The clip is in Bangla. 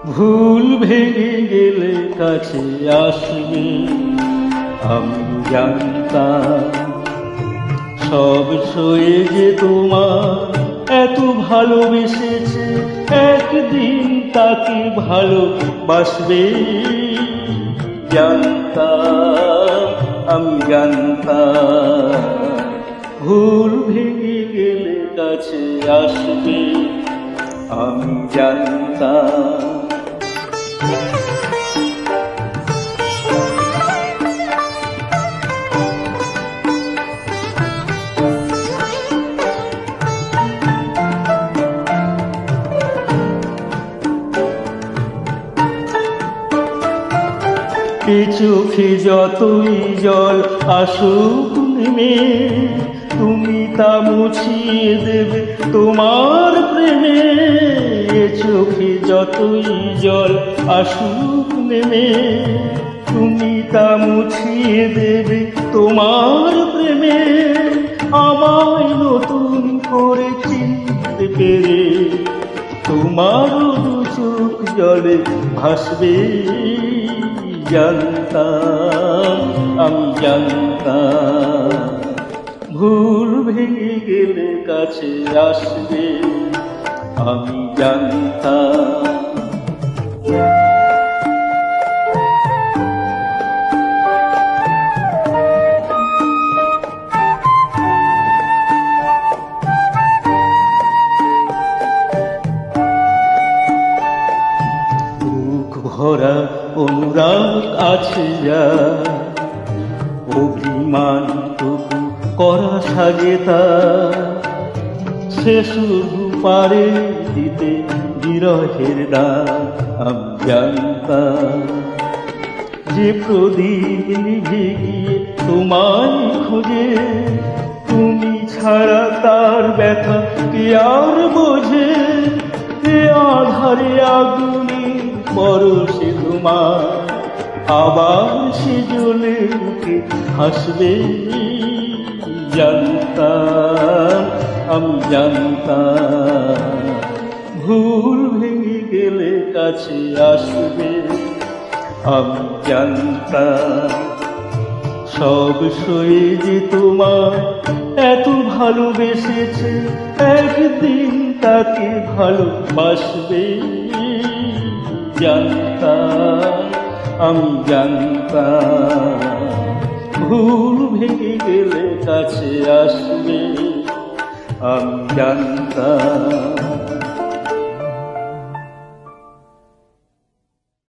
ভুল ভেঙে গেলে কাছে আসবে, আমি জানতাম সব সয়ে যে তোমার এত ভালোবেসেছে, একদিন তাকে ভালোবাসবে। জানতাম, আমি জানতাম ভুল ভেঙে গেলে কাছে আসবে, আমি জানতাম। এ চোখে যতই জল আসুক নেমে, তুমি তা মুছিয়ে দেবে তোমার প্রেমে। এ চোখে যতই জল আসুক নেমে, তুমি তা মুছিয়ে দেবে তোমার প্রেমে। আমায় নতুন করে চিনতে পেরে তোমারও দু চোখ জলে ভাসবে। জানতাম, আমি জানতাম ভুল ভেঙে গেলে কাছে আসবে, আমি জানতাম। ভরা অনুরাগ আছে যা, অভিমান টুকু করা সাজে তা, সে শুধু পারে দিতে বিরহের দান। আমি জানতাম যে প্রদীপ নিভে গিয়ে তোমায় খোঁজে, তুমি ছাড়া তার ব্যথা কে আর বোঝে। এ আধারে আগুনে পরশে তোমার, আবার সে জ্বলে উঠে হাসবে। জানতাম, আমি জানতাম ভুল ভেঙে গেলে কাছে আসবে, আমি জানতাম সব সয়ে যে তোমার এত ভালোবেসেছে, একদিন তাকে ভালোবাসবে। জানতাম, আমি জানতাম ভুল ভেঙে গেলে কাছে আসবে, আমি জানতাম।